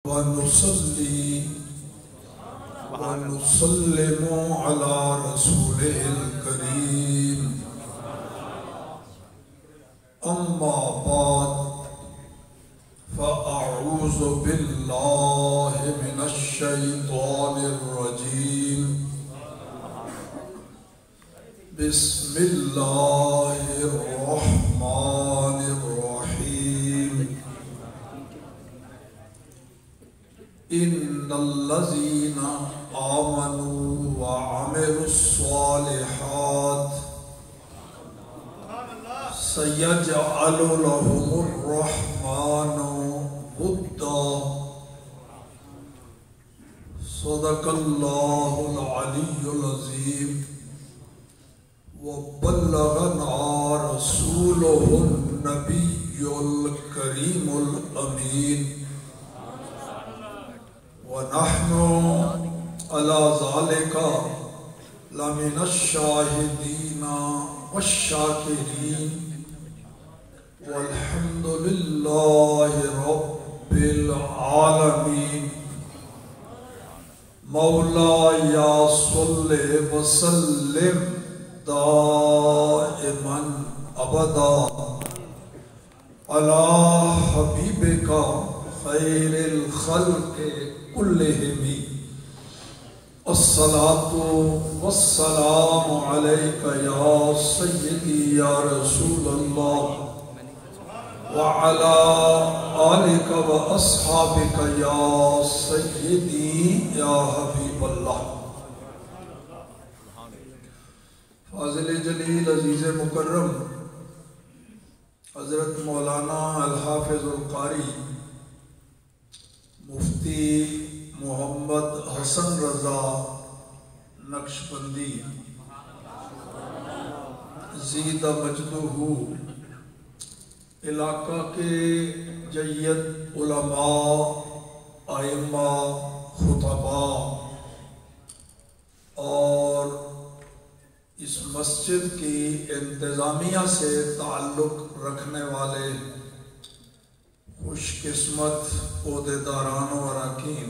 ونصلي ونسلم على رسوله الكريم أما بعد فأعوذ بالله من الشيطان الرجيم بسم الله الرحمن الرحيم إن الذين آمنوا وعملوا الصالحات سيجعل لهم الرحمن ودا صدق الله العلي العظيم وبلغنا رسوله النبي الكريم الأمين ونحن على ذلك لمن الشاهدين والشاكرين والحمد لله رب العالمين مولاي صل وسلم دائما أبدا على حبيبك خير الخلق كلهم الصلاة والسلام عليك يا سيدي يا رسول الله وعلى آلك وأصحابك يا سيدي يا حبيب الله. فاضل جلیل عزیز مکرم حضرت مولانا الحافظ القاری مفتی محمد حسن رضا نقشبندی زید مجدہ علاقہ کے جید علماء ائمہ خطباء اور اس مسجد کی انتظامیہ سے تعلق رکھنے والے خوش قسمت عہدیداران و اراکین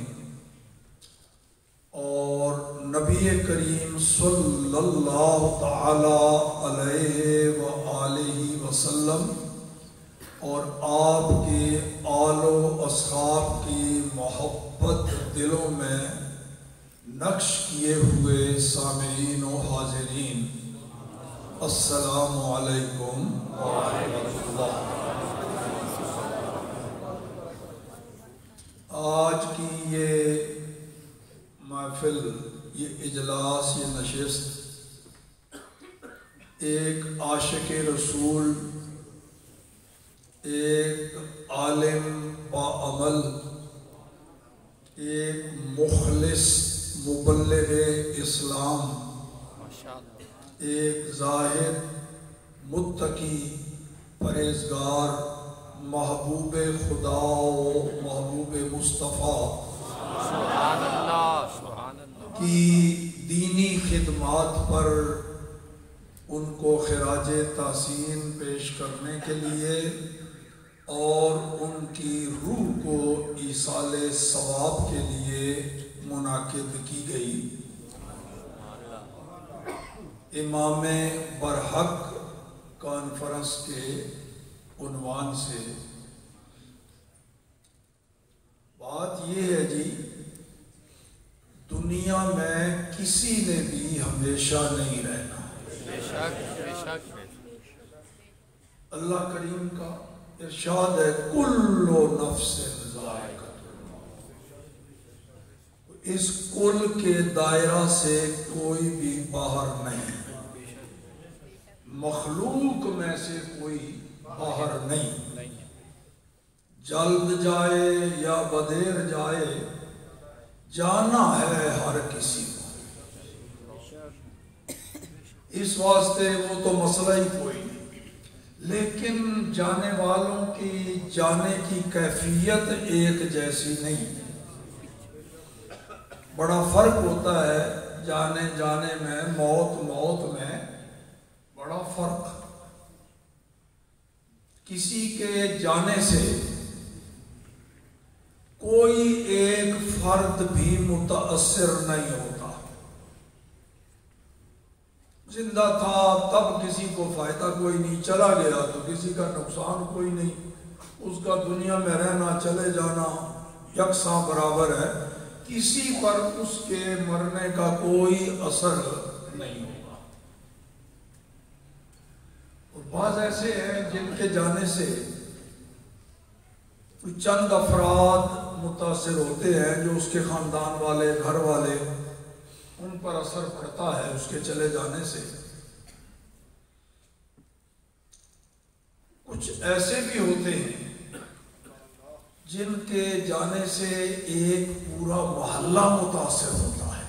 اور نبی کریم صلی اللہ تعالی علیہ وآلہ وسلم اور آپ کے آل و اصحاب کی محبت دلوں میں نقش کیے ہوئے سامعین و حاضرین، السلام علیکم ورحمۃ اللہ۔ آج کی یہ محفل، یہ اجلاس، یہ نشست ایک عاشق رسول، ایک عالم باعمل، ایک مخلص مبلغ اسلام، ایک زاہد متقی پرہیزگار محبوب خدا و محبوب مصطفیٰ کی دینی خدمات پر ان کو خراج تحسین پیش کرنے کے لیے اور ان کی روح کو ایصال ثواب کے لیے منعقد کی گئی امام برحق کانفرنس کے عنوان سے۔ بات یہ ہے جی، دنیا میں کسی نے بھی ہمیشہ نہیں رہنا۔ اللہ کریم کا ارشاد ہے کل نفس ذائقۃ الموت۔ اس کل کے دائرہ سے کوئی بھی باہر نہیں، مخلوق میں سے کوئی باہر نہیں، جلد جائے یا بدیر جائے جانا ہے ہر کسی کو۔ اس واسطے وہ تو مسئلہ ہی کوئی نہیں، لیکن جانے والوں کی جانے کی کیفیت ایک جیسی نہیں، بڑا فرق ہوتا ہے جانے میں، موت میں بڑا فرق۔ کسی کے جانے سے کوئی ایک فرد بھی متاثر نہیں ہوتا. زندہ تھا تب کسی کو فائدہ کوئی نہیں، چلا گیا تو کسی کا نقصان کوئی نہیں. اس کا دنیا میں رہنا چلے جانا یکساں برابر ہے، کسی پر اس کے مرنے کا کوئی اثر نہیں ہوگا. اور بعض ایسے ہیں جن کے جانے سے چند افراد متاثر ہوتے ہیں، جو اس کے خاندان والے، گھر والے، ان پر اثر پڑتا ہے اس کے چلے جانے سے. کچھ ایسے بھی ہوتے ہیں جن کے جانے سے ایک پورا محلہ متاثر ہوتا ہے.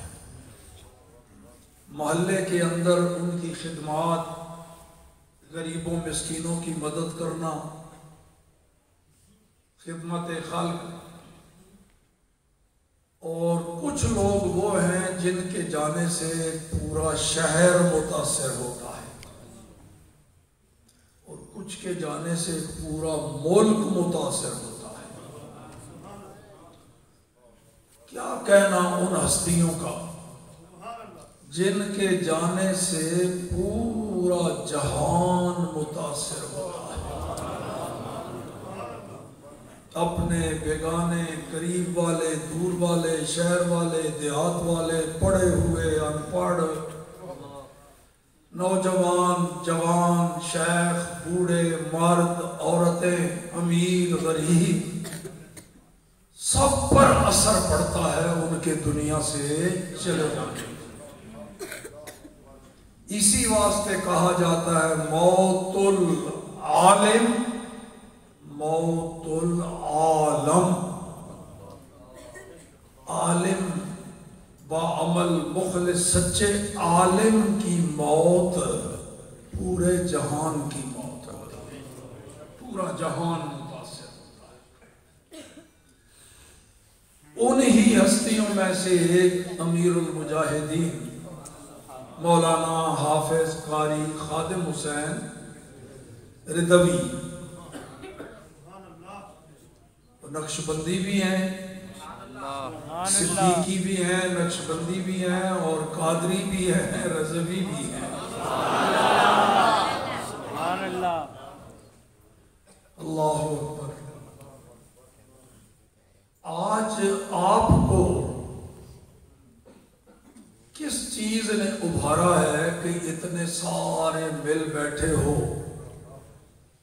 محلے کے اندر ان کی خدمات، غریبوں مسکینوں کی مدد کرنا، خدمت خلق. اور کچھ لوگ وہ ہیں جن کے جانے سے پورا شہر متاثر ہوتا ہے، اور کچھ کے جانے سے پورا ملک متاثر ہوتا ہے. کیا کہنا ان ہستیوں کا جن کے جانے سے پورا جہان متاثر ہوتا ہے. اپنے، بیگانے، قریب والے، دور والے، شہر والے، دیہات والے، پڑھے ہوئے، ان پڑھ، نوجوان، جوان، شیخ، بوڑھے، مرد، عورتیں، امیر، غریب، سب پر اثر پڑتا ہے ان کے دنیا سے چلے جانے. اسی واسطے کہا جاتا ہے موت العالم موت العالم. عالم با عمل مخلص سچے عالم کی موت پورے جہان کی موت ہے. پورا جہان متاثر ہوتا ہے. انہی ہستیوں میں سے ایک امیر المجاہدین مولانا حافظ قاری خادم حسین رضوی، نقشبندی بھی ہیں، صدیقی بھی ہیں، نقشبندی بھی ہیں، اور قادری بھی ہیں، رضوی بھی ہیں. اللہ اکبر. آج آپ کو کس چیز نے ابھارا ہے کہ اتنے سارے مل بیٹھے ہو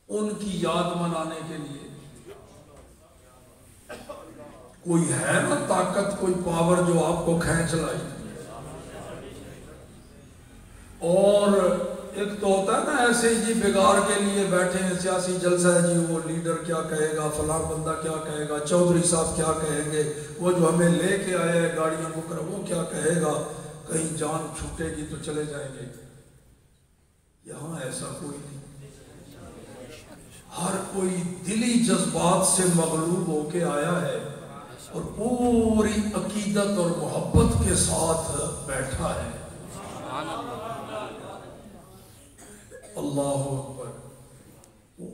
ان کی یاد منانے کے لیے؟ کوئی ہے نا طاقت، کوئی پاور جو آپ کو کھینچ لائی. اور ایک تو ہوتا ہے نا ایسے ہی جی بگاڑ کے لیے بیٹھے ہیں، سیاسی جلسہ ہے جی، وہ لیڈر کیا کہے گا، فلاں بندہ کیا کہے گا، چودھری صاحب کیا کہیں گے، وہ جو ہمیں لے کے آئے ہیں گاڑیاں بک کر وہ کیا کہے گا، کہیں جان چھوٹے گی تو چلے جائیں گے. یہاں ایسا کوئی نہیں. ہر کوئی دلی جذبات سے مغلوب ہو کے آیا ہے اور پوری عقیدت اور محبت کے ساتھ بیٹھا ہے. اللہ اکبر. وہ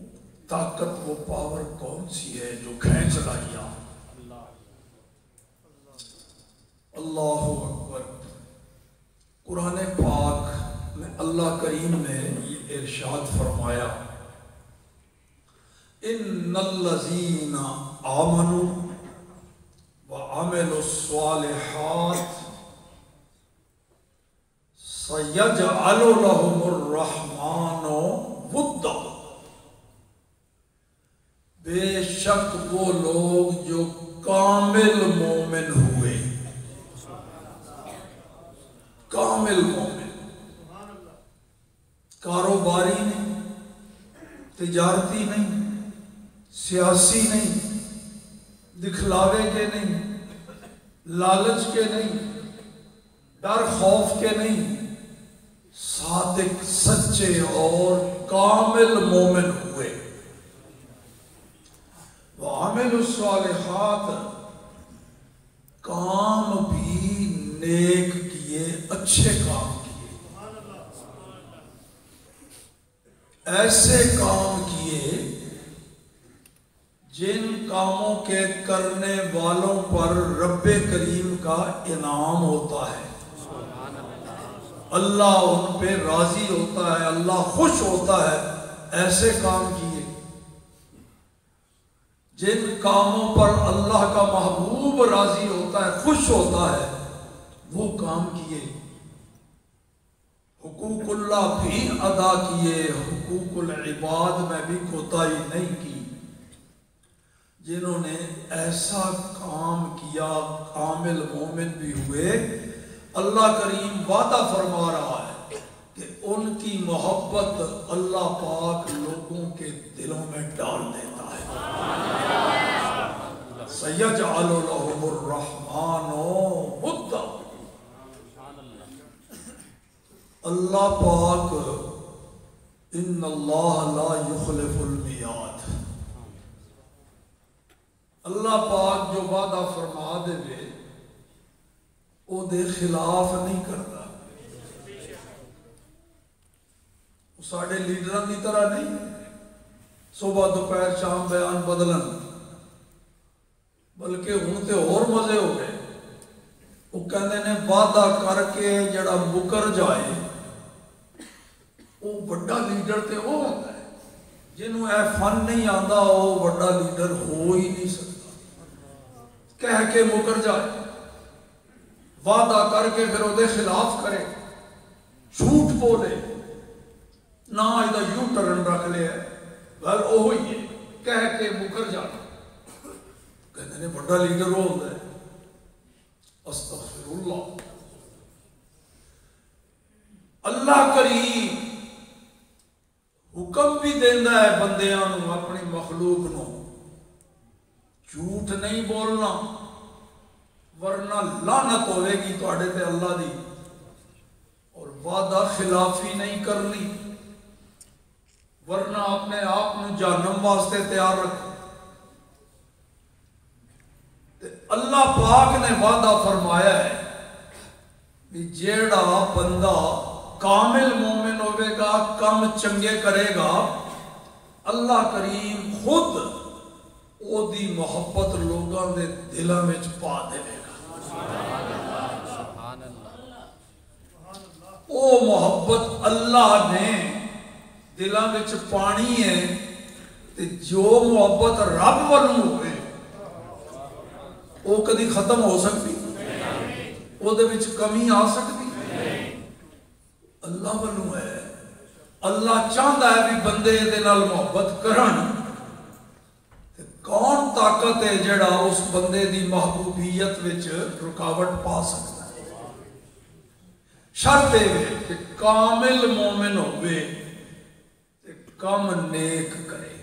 طاقت، وہ پاور کون سی ہے جو کھینچ لائی آپ؟ اللہ اکبر. قرآن پاک میں اللہ کریم نے یہ ارشاد فرمایا ان الذین آمنوا وعملوا الصالحات سیجعل لهم الرحمن ودا. بے شک وہ لوگ جو کامل مومن ہوئے، کامل مومن، کاروباری نہیں، تجارتی نہیں، سیاسی نہیں، دکھلاوے کے نہیں، لالچ کے نہیں، ڈر خوف کے نہیں، صادق، سچے اور کامل مومن ہوئے. وعملوا الصالحات، کام بھی نیک کیے، اچھے کام کیے، ایسے کام کیے جن کاموں کے کرنے والوں پر رب کریم کا انعام ہوتا ہے، اللہ ان پہ راضی ہوتا ہے، اللہ خوش ہوتا ہے۔ ایسے کام کیے جن کاموں پر اللہ کا محبوب راضی ہوتا ہے، خوش ہوتا ہے، وہ کام کیے، حقوق اللہ بھی ادا کیے، حقوق العباد میں بھی کوتاہی نہیں کی۔ جنہوں نے ایسا کام کیا کامل مومن بھی ہوئے، اللہ کریم وعدہ فرما رہا ہے کہ ان کی محبت اللہ پاک لوگوں کے دلوں میں ڈال دیتا ہے۔ سَيَجْعَلُ لَهُمُ الرَّحْمَنُ وُدًّا، اللہ پاک ان اللہ لا يخلف المیعاد، اللہ پاک جو وعدہ فرما دے وے او دے خلاف نہیں کرتا۔ وہ ساڑھے لیڈران کی طرح نہیں صبح دوپہر شام بیان بدلن، بلکہ ہوں تے اور مزے ہو گئے۔ وہ کہنے نے وعدہ کر کے جڑا مکر جائے وہ بڑا لیڈر تے وہ ہوتا ہے، جنہوں اے فن نہیں آندا وہ بڑا لیڈر ہو ہی نہیں سکتا۔ کہہ کے مکر جائے، وعدہ کر کے پھر وہ دے خلاف کرے، جھوٹ بولے، نہ ادھر یوں ٹرن رکھ لے ہے، گل وہ ہی ہے، کہہ کے مکر جانا۔ کہتے ہیں بڑا لیڈر وہ ہوتا ہے۔ استغفر اللہ۔ اللہ کریم حکم بھی دینا ہے بندیاں نو، اپنی مخلوق نو، جھوٹ نہیں بولنا ورنہ لعنت ہوئے گی تواڈے تے اللہ دی، اور وعدہ خلافی نہیں کرنی ورنہ اپنے آپ نو جہنم واسطے تیار رکھو۔ اللہ پاک نے وعدہ فرمایا ہے کہ جیڑا بندہ کامل مومن ہوئے گا، کم چنگے کرے گا، اللہ کریم خود او دی محبت لوگاں دے دلاں وچ پا دے گا۔ او محبت اللہ نے دلاں وچ پانی ہے، تے جو محبت رب والوں ہوئے وہ کدی ختم ہو سکتی، وہ دے وچ کمی آ سکتی؟ اللہ والوں ہے۔ اللہ چاہتا ہے بھی بندے دے نال محبت کرن، کون طاقت ہے جڑا اس بندے دی محبوبیت وچ رکاوٹ پا سکتا ہے؟ شرط ہے کہ کامل مومن ہوئے تے کم نیک کرے۔